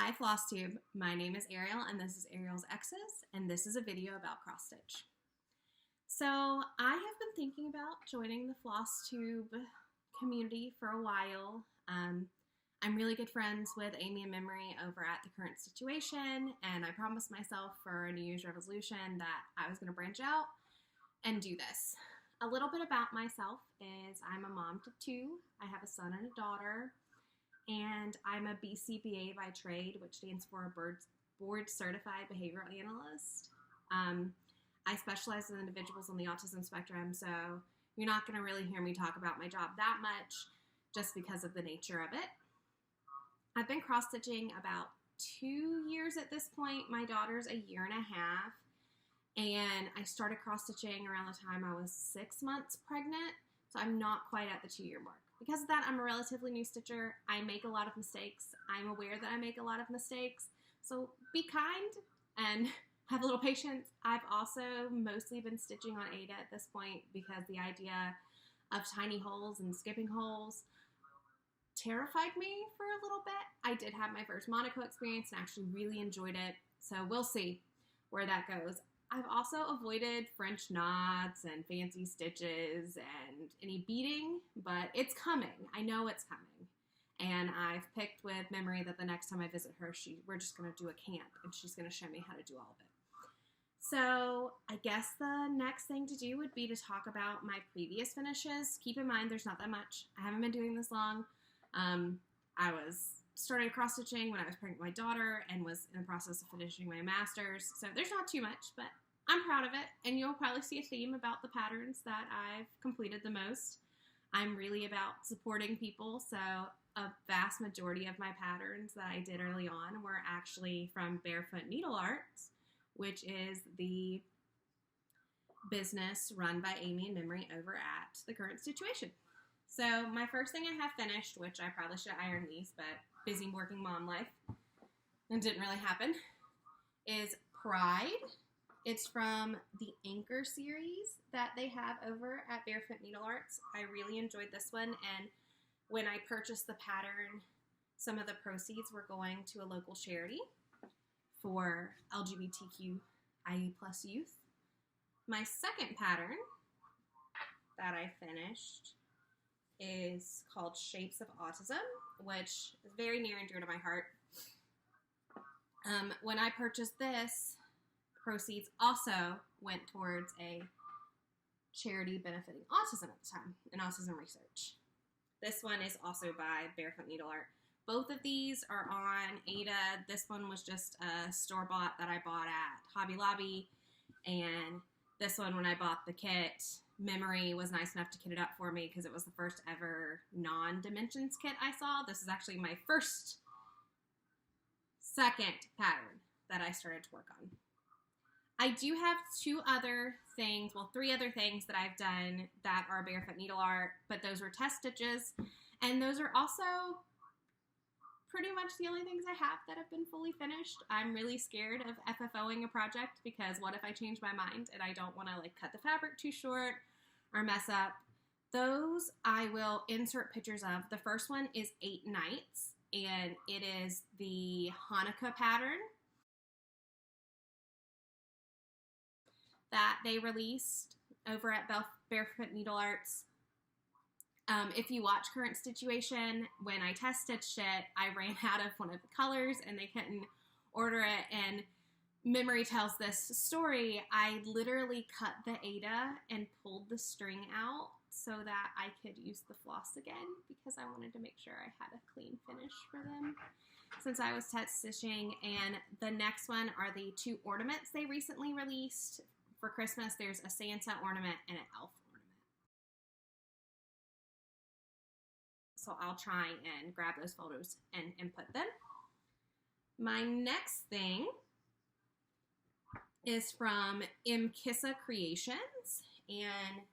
Hi Flosstube, my name is Ariel and this is Ariel's X's and this is a video about cross stitch. So I have been thinking about joining the Flosstube community for a while. I'm really good friends with Amy and Memory over at The Current Situation, and I promised myself for a New Year's resolution that I was going to branch out and do this. A little bit about myself is I'm a mom to two. I have a son and a daughter. And I'm a BCBA by trade, which stands for Board Certified Behavioral Analyst. I specialize in individuals on the autism spectrum, so you're not going to really hear me talk about my job that much just because of the nature of it. I've been cross-stitching about 2 years at this point. My daughter's a year and a half, and I started cross-stitching around the time I was 6 months pregnant, so I'm not quite at the 2-year mark. Because of that, I'm a relatively new stitcher. I make a lot of mistakes. I'm aware that I make a lot of mistakes. So be kind and have a little patience. I've also mostly been stitching on Ada at this point because the idea of tiny holes and skipping holes terrified me for a little bit. I did have my first Monaco experience and actually really enjoyed it. So we'll see where that goes. I've also avoided French knots and fancy stitches and any beading, but it's coming. I know it's coming. And I've picked with Memory that the next time I visit her, we're just going to do a camp, and she's going to show me how to do all of it. So I guess the next thing to do would be to talk about my previous finishes. Keep in mind, there's not that much. I haven't been doing this long. I started cross-stitching when I was pregnant with my daughter and was in the process of finishing my master's. So there's not too much, but I'm proud of it. And you'll probably see a theme about the patterns that I've completed the most. I'm really about supporting people. So a vast majority of my patterns that I did early on were actually from Barefoot Needle Arts, which is the business run by Amy and Memory over at The Current Situation. So my first thing I have finished, which I probably should have ironed these, but busy working mom life, and didn't really happen, is Pride. It's from the Anchor series that they have over at Barefoot Needle Arts. I really enjoyed this one, and when I purchased the pattern, some of the proceeds were going to a local charity for LGBTQIA+ youth. My second pattern that I finished is called Shapes of Autism, which is very near and dear to my heart. When I purchased this, proceeds also went towards a charity benefiting autism at the time, and autism research. This one is also by Barefoot Needle Art. Both of these are on Ada. This one was just a store-bought that I bought at Hobby Lobby, and this one, when I bought the kit, Memory was nice enough to kit it up for me because it was the first ever non-dimensions kit I saw. This is actually my second pattern that I started to work on. I do have three other things that I've done that are Barefoot Needle Art, but those were test stitches, and those are also pretty much the only things I have that have been fully finished. I'm really scared of FFOing a project because what if I change my mind and I don't want to cut the fabric too short or mess up? Those I will insert pictures of. The first one is 8 Nights, and it is the Hanukkah pattern that they released over at Barefoot Needle Arts. If you watch Current Situation, when I test stitched it, I ran out of one of the colors and they couldn't order it. And Memory tells this story. I literally cut the Ada and pulled the string out so that I could use the floss again because I wanted to make sure I had a clean finish for them since I was test stitching. And the next one are the 2 ornaments they recently released for Christmas. There's a Santa ornament and an elf ornament. So I'll try and grab those photos and input them. My next thing is from Mkissa Creations, and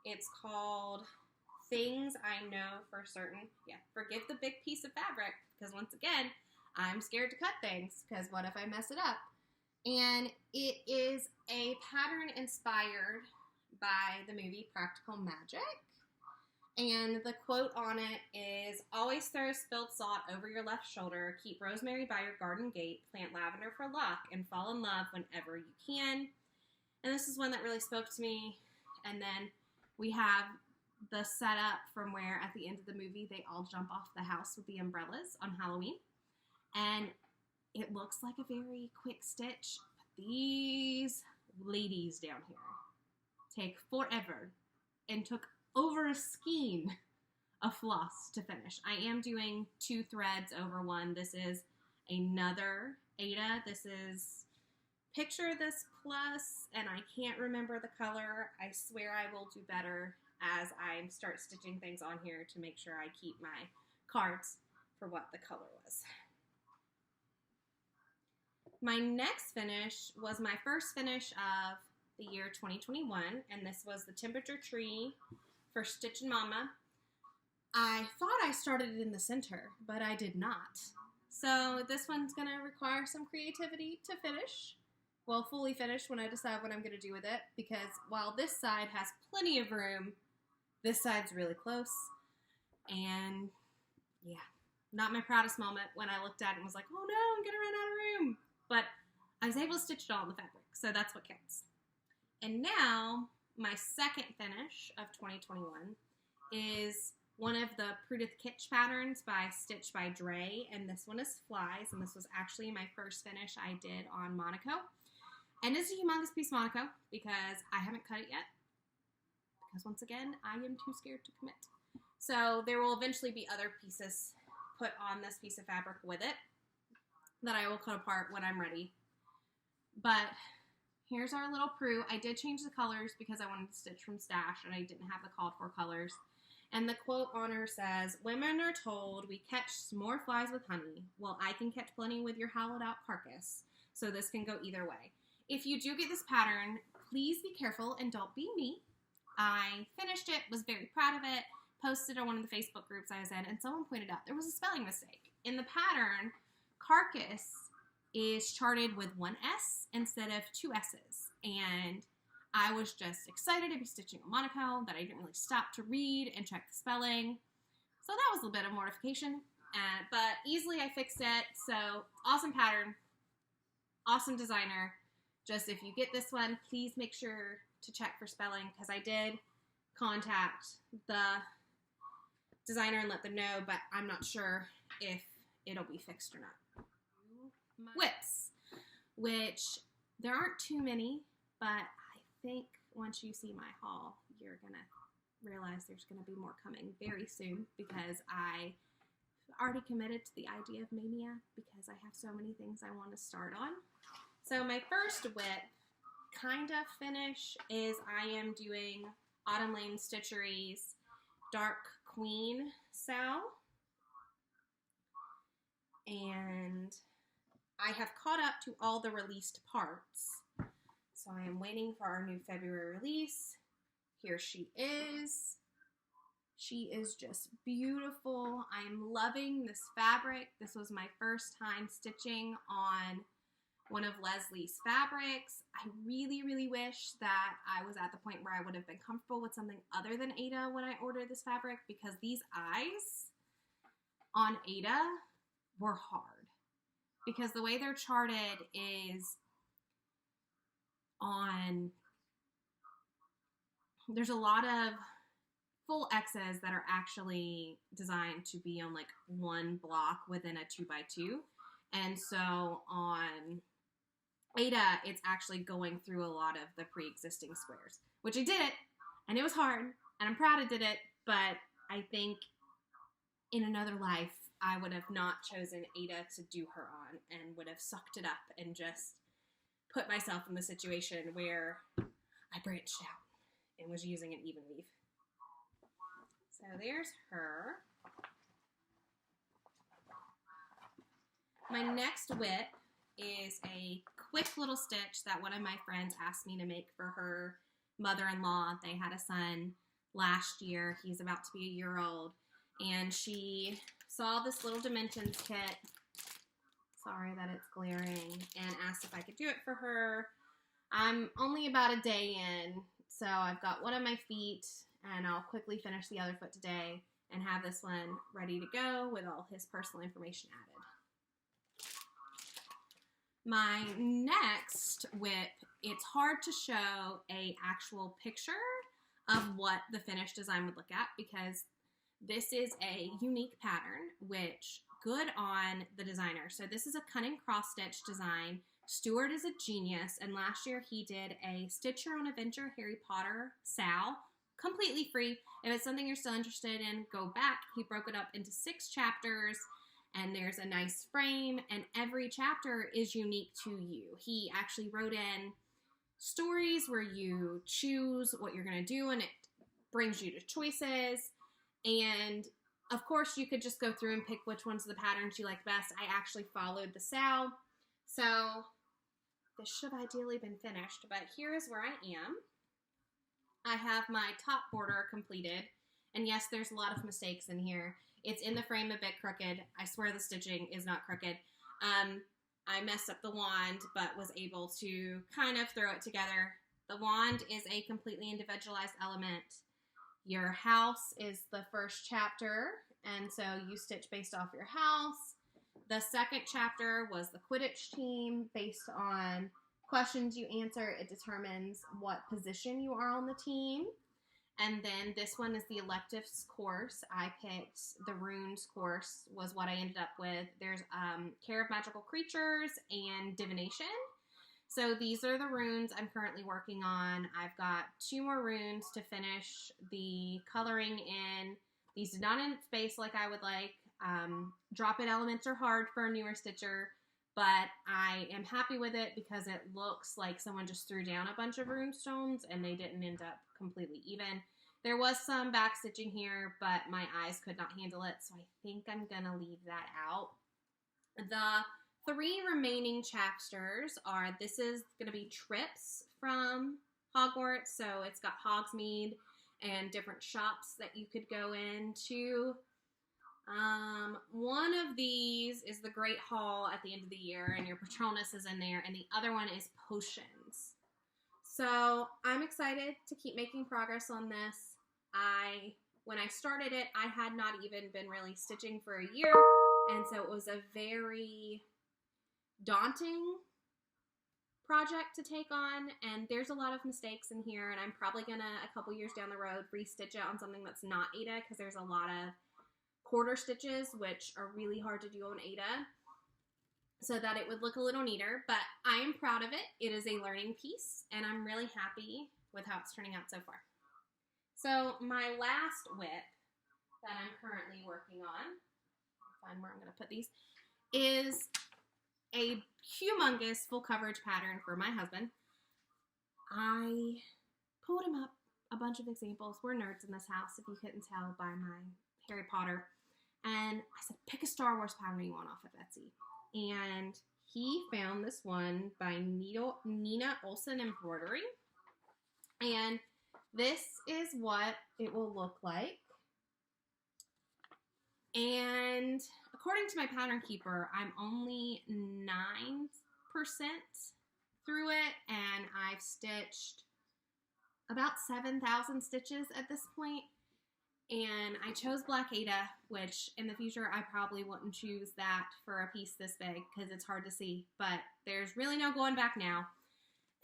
it's called Things I Know for Certain. Yeah, forgive the big piece of fabric, because once again, I'm scared to cut things, because what if I mess it up? And it is a pattern inspired by the movie Practical Magic. And the quote on it is, always throw spilled salt over your left shoulder, keep rosemary by your garden gate, plant lavender for luck, and fall in love whenever you can. And this is one that really spoke to me. And then we have the setup from where at the end of the movie they all jump off the house with the umbrellas on Halloween. And it looks like a very quick stitch, but these ladies down here take forever and took over a skein of floss to finish. I am doing 2 threads over one. This is another Ada. This is Picture This Plus, and I can't remember the color. I swear I will do better as I start stitching things on here to make sure I keep my cards for what the color was. My next finish was my first finish of the year 2021, and this was the temperature tree for Stitchin' Mama. I thought I started it in the center, but I did not. So this one's going to require some creativity to finish. Well, fully finish when I decide what I'm going to do with it, because while this side has plenty of room, this side's really close. And yeah, not my proudest moment when I looked at it and was like, oh no, I'm going to run out of room. But I was able to stitch it all in the fabric, so that's what counts. And now, my second finish of 2021 is one of the Prudith Kitsch patterns by Stitch by Dre, and this one is Flies, and this was actually my first finish I did on Monaco. And it's a humongous piece of Monaco, because I haven't cut it yet, because once again, I am too scared to commit. So there will eventually be other pieces put on this piece of fabric with it that I will cut apart when I'm ready. But here's our little Prue. I did change the colors because I wanted to stitch from stash and I didn't have the called for colors. And the quote on her says, women are told we catch more flies with honey. Well, I can catch plenty with your hollowed out carcass. So this can go either way. If you do get this pattern, please be careful and don't be me. I finished it, was very proud of it, posted on one of the Facebook groups I was in, and someone pointed out there was a spelling mistake. In the pattern, carcass is charted with 1 S instead of 2 S's. And I was just excited to be stitching a Monaco that I didn't really stop to read and check the spelling. So that was a bit of mortification, but easily I fixed it. So awesome pattern, awesome designer. Just if you get this one, please make sure to check for spelling, because I did contact the designer and let them know, but I'm not sure if it'll be fixed or not. Whips, which there aren't too many, but I think once you see my haul, you're going to realize there's going to be more coming very soon, because I already committed to the idea of Mania because I have so many things I want to start on. So my first whip kind of finish is I am doing Autumn Lane Stitchery's Dark Queen Sow. And I have caught up to all the released parts. So I am waiting for our new February release. Here she is. She is just beautiful. I am loving this fabric. This was my first time stitching on one of Leslie's fabrics. I really, really wish that I was at the point where I would have been comfortable with something other than Ada when I ordered this fabric, because these eyes on Ada were hard. Because the way they're charted is on, there's a lot of full X's that are actually designed to be on like one block within a 2x2. And so on Ada, it's actually going through a lot of the pre-existing squares, which I did it, and it was hard, and I'm proud I did it, but I think in another life, I would have not chosen Ada to do her on and would have sucked it up and just put myself in the situation where I branched out and was using an even weave. So there's her. My next whip is a quick little stitch that one of my friends asked me to make for her mother-in-law. They had a son last year. He's about to be a year old. And she saw this little dimensions kit. Sorry that it's glaring. And asked if I could do it for her. I'm only about a day in, so I've got one of my feet and I'll quickly finish the other foot today and have this one ready to go with all his personal information added. My next whip, it's hard to show a actual picture of what the finished design would look at because this is a unique pattern, which good on the designer. So this is a cunning cross-stitch design. Stuart is a genius, and last year he did a Stitch Your Own Adventure Harry Potter Sal, completely free. If it's something you're still interested in, go back. He broke it up into 6 chapters, and there's a nice frame, and every chapter is unique to you. He actually wrote in stories where you choose what you're going to do, and it brings you to choices. And of course, you could just go through and pick which ones of the patterns you like best. I actually followed the Sal, so this should have ideally been finished, but here is where I am. I have my top border completed, and yes, there's a lot of mistakes in here. It's in the frame a bit crooked. I swear the stitching is not crooked. I messed up the wand, but was able to kind of throw it together. The wand is a completely individualized element. Your house is the first chapter, and so you stitch based off your house. The second chapter was the Quidditch team. Based on questions you answer, it determines what position you are on the team. And then this one is the electives course. I picked the runes course was what I ended up with. There's care of magical creatures and divination. So these are the runes I'm currently working on. I've got 2 more runes to finish the coloring in. These did not end space like I would like. Drop-in elements are hard for a newer stitcher, but I am happy with it because it looks like someone just threw down a bunch of rune stones and they didn't end up completely even. There was some back stitching here, but my eyes could not handle it, so I think I'm gonna leave that out. The 3 remaining chapters are, this is gonna be trips from Hogwarts, so it's got Hogsmeade and different shops that you could go into. One of these is the Great Hall at the end of the year, and your Patronus is in there, and the other one is potions. So I'm excited to keep making progress on this. When I started it, I had not even been really stitching for a year, and so it was a very daunting project to take on, and there's a lot of mistakes in here, and I'm probably gonna, a couple years down the road, restitch it on something that's not Ada, because there's a lot of quarter stitches, which are really hard to do on Ada, so that it would look a little neater, but I am proud of it. It is a learning piece, and I'm really happy with how it's turning out so far. So my last whip that I'm currently working on, I'll find where I'm going to put these, is a humongous full coverage pattern for my husband. I pulled him up a bunch of examples. We're nerds in this house, if you couldn't tell by my Harry Potter. And I said, pick a Star Wars pattern you want off of Etsy. And he found this one by Nina Olson Embroidery. And this is what it will look like. And according to my pattern keeper, I'm only 9% through it, and I've stitched about 7,000 stitches at this point. And I chose Black Ada, which in the future I probably wouldn't choose that for a piece this big because it's hard to see, but there's really no going back now.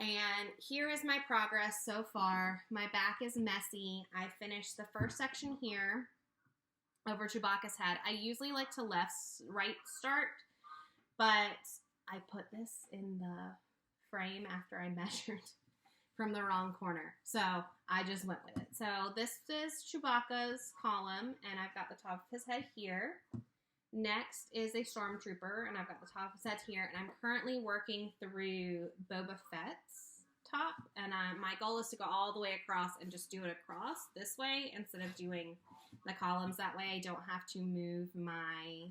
And here is my progress so far. My back is messy. I finished the first section here over Chewbacca's head. I usually like to right start, but I put this in the frame after I measured from the wrong corner. So I just went with it. So this is Chewbacca's column, and I've got the top of his head here. Next is a Stormtrooper, and I've got the top of his head here, and I'm currently working through Boba Fett's top, and my goal is to go all the way across and just do it across this way instead of doing the columns. That way I don't have to move my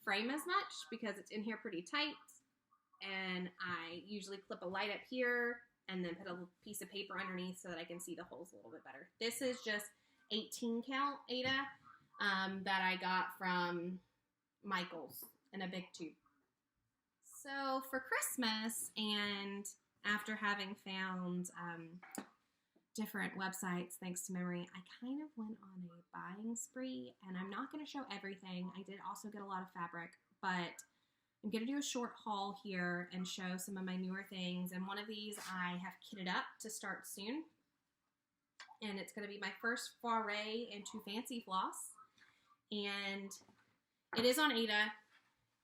frame as much because it's in here pretty tight, and I usually clip a light up here and then put a piece of paper underneath so that I can see the holes a little bit better. This is just 18 count Ada that I got from Michael's in a big tube. So for Christmas, and after having found different websites thanks to memory. I kind of went on a buying spree, and I'm not going to show everything. I did also get a lot of fabric, but I'm going to do a short haul here and show some of my newer things. And one of these I have kitted up to start soon. And it's going to be my first foray into fancy floss. And it is on Ada.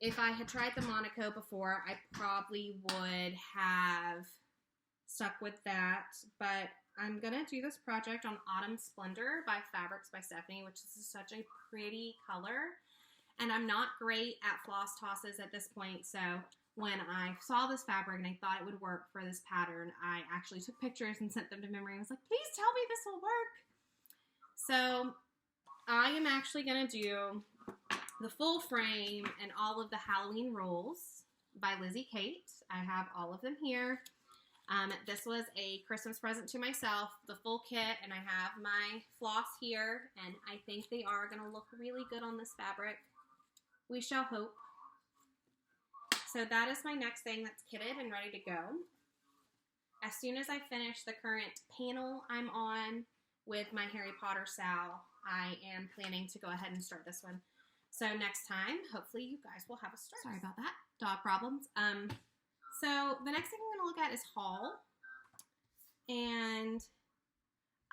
If I had tried the Monaco before, I probably would have stuck with that. But I'm going to do this project on Autumn Splendor by Fabrics by Stephanie, which is such a pretty color. And I'm not great at floss tosses at this point, so when I saw this fabric and I thought it would work for this pattern, I actually took pictures and sent them to memory and was like, please tell me this will work. So I am actually going to do the full frame and all of the Halloween rolls by Lizzie Kate. I have all of them here. This was a Christmas present to myself, the full kit, and I have my floss here, and I think they are going to look really good on this fabric. We shall hope. So that is my next thing that's kitted and ready to go. As soon as I finish the current panel I'm on with my Harry Potter Sal, I am planning to go ahead and start this one. So next time, hopefully you guys will have a start. Sorry about that. Dog problems. So the next thing I'm going to look at is haul. And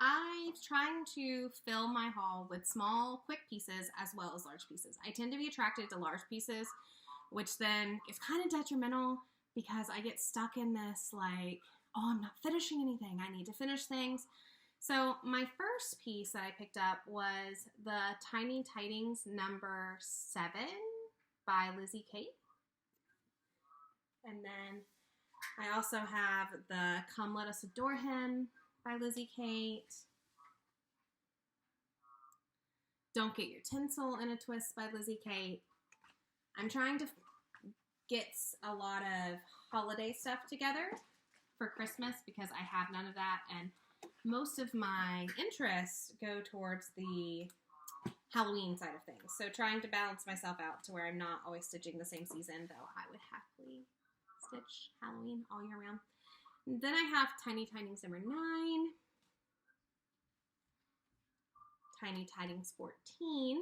I'm trying to fill my haul with small, quick pieces as well as large pieces. I tend to be attracted to large pieces, which then is kind of detrimental because I get stuck in this like, oh, I'm not finishing anything. I need to finish things. So my first piece that I picked up was the Tiny Tidings number 7 by Lizzie Kate. And then I also have the Come Let Us Adore Him by Lizzie Kate. Don't Get Your Tinsel in a Twist by Lizzie Kate. I'm trying to get a lot of holiday stuff together for Christmas because I have none of that, and most of my interests go towards the Halloween side of things. So trying to balance myself out to where I'm not always stitching the same season, though I would happily stitch Halloween all year round. And then I have Tiny Tidings number 9, Tiny Tidings 14,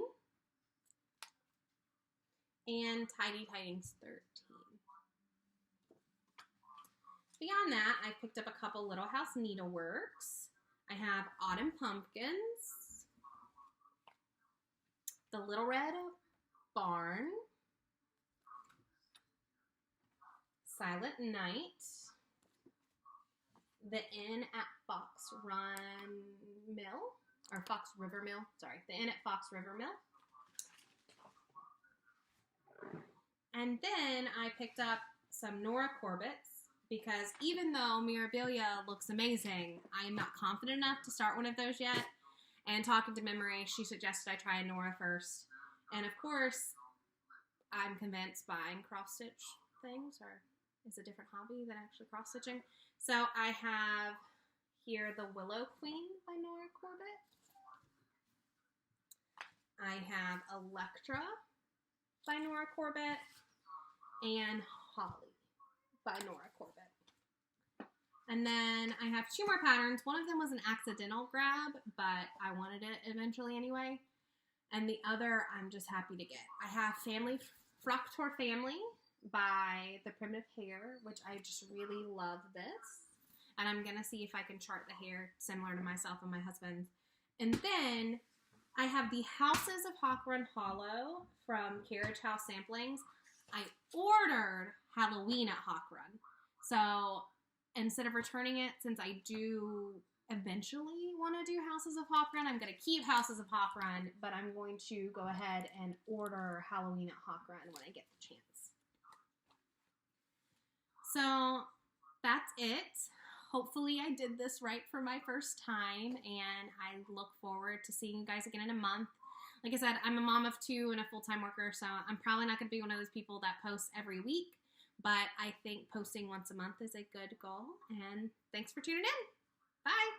and Tiny Tidings 13. Beyond that, I picked up a couple Little House Needleworks. I have Autumn Pumpkins, The Little Red Barn, Silent Night, The Inn at Fox Run Mill, or Fox River Mill, sorry, The Inn at Fox River Mill. And then I picked up some Nora Corbett's because even though Mirabilia looks amazing, I am not confident enough to start one of those yet. And talking to Memory, she suggested I try a Nora first. And of course, I'm convinced buying cross-stitch things is a different hobby than actually cross-stitching. So I have here the Willow Queen by Nora Corbett. I have Electra by Nora Corbett and Holly by Nora Corbett. And then I have 2 more patterns. One of them was an accidental grab, but I wanted it eventually anyway. And the other I'm just happy to get. I have Frocktor Family by The Primitive Hare, which I just really love this. And I'm going to see if I can chart the hair similar to myself and my husband. And then I have the Houses of Hawk Run Hollow from Carriage House Samplings. I ordered Halloween at Hawk Run. So instead of returning it, since I do eventually want to do Houses of Hawk Run, I'm going to keep Houses of Hawk Run, but I'm going to go ahead and order Halloween at Hawk Run when I get the chance. So that's it. Hopefully I did this right for my first time, and I look forward to seeing you guys again in a month. Like I said, I'm a mom of 2 and a full-time worker, so I'm probably not going to be one of those people that posts every week, but I think posting once a month is a good goal, and thanks for tuning in. Bye!